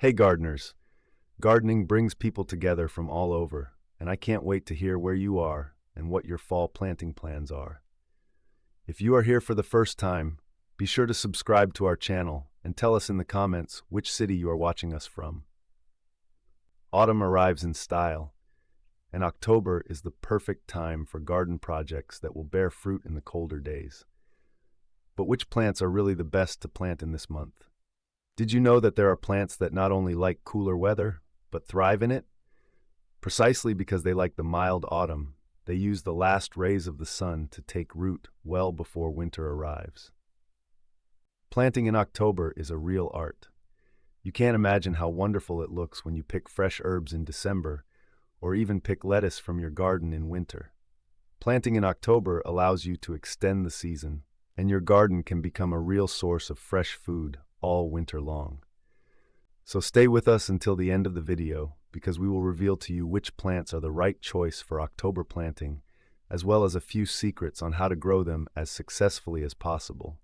Hey gardeners, gardening brings people together from all over, and I can't wait to hear where you are and what your fall planting plans are. If you are here for the first time, be sure to subscribe to our channel and tell us in the comments which city you are watching us from. Autumn arrives in style, and October is the perfect time for garden projects that will bear fruit in the colder days. But which plants are really the best to plant in this month? Did you know that there are plants that not only like cooler weather, but thrive in it? Precisely because they like the mild autumn, they use the last rays of the sun to take root well before winter arrives. Planting in October is a real art. You can't imagine how wonderful it looks when you pick fresh herbs in December, or even pick lettuce from your garden in winter. Planting in October allows you to extend the season, and your garden can become a real source of fresh food all winter long. So stay with us until the end of the video, because we will reveal to you which plants are the right choice for October planting, as well as a few secrets on how to grow them as successfully as possible.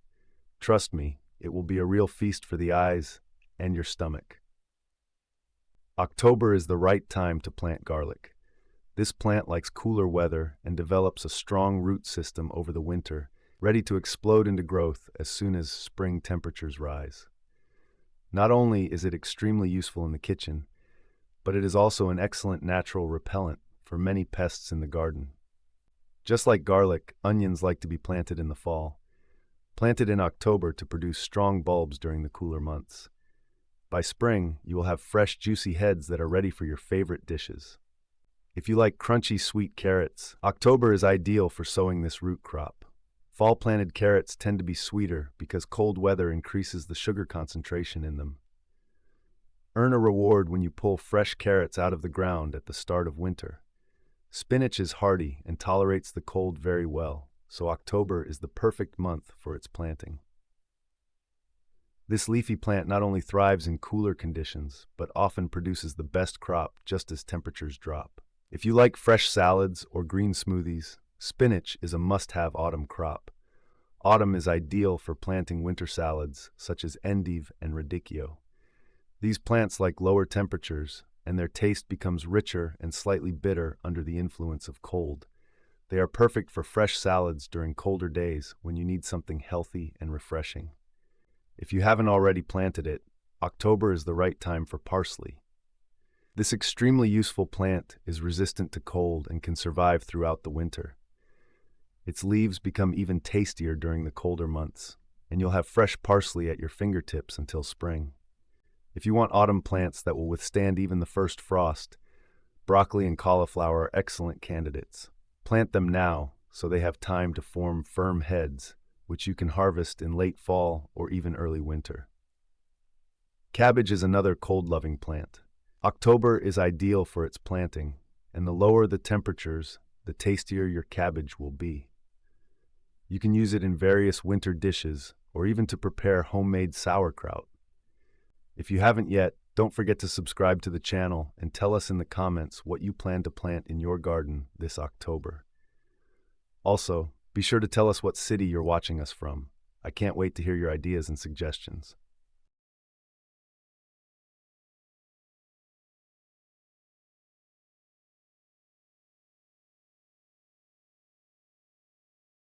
Trust me, it will be a real feast for the eyes and your stomach. October is the right time to plant garlic. This plant likes cooler weather and develops a strong root system over the winter, ready to explode into growth as soon as spring temperatures rise. Not only is it extremely useful in the kitchen, but it is also an excellent natural repellent for many pests in the garden. Just like garlic, onions like to be planted in the fall, planted in October to produce strong bulbs during the cooler months. By spring, you will have fresh, juicy heads that are ready for your favorite dishes. If you like crunchy, sweet carrots, October is ideal for sowing this root crop. Fall-planted carrots tend to be sweeter because cold weather increases the sugar concentration in them. Earn a reward when you pull fresh carrots out of the ground at the start of winter. Spinach is hardy and tolerates the cold very well, so October is the perfect month for its planting. This leafy plant not only thrives in cooler conditions, but often produces the best crop just as temperatures drop. If you like fresh salads or green smoothies, spinach is a must-have autumn crop. Autumn is ideal for planting winter salads such as endive and radicchio. These plants like lower temperatures, and their taste becomes richer and slightly bitter under the influence of cold. They are perfect for fresh salads during colder days when you need something healthy and refreshing. If you haven't already planted it, October is the right time for parsley. This extremely useful plant is resistant to cold and can survive throughout the winter. Its leaves become even tastier during the colder months, and you'll have fresh parsley at your fingertips until spring. If you want autumn plants that will withstand even the first frost, broccoli and cauliflower are excellent candidates. Plant them now so they have time to form firm heads, which you can harvest in late fall or even early winter. Cabbage is another cold-loving plant. October is ideal for its planting, and the lower the temperatures, the tastier your cabbage will be. You can use it in various winter dishes or even to prepare homemade sauerkraut. If you haven't yet, don't forget to subscribe to the channel and tell us in the comments what you plan to plant in your garden this October. Also, be sure to tell us what city you're watching us from. I can't wait to hear your ideas and suggestions.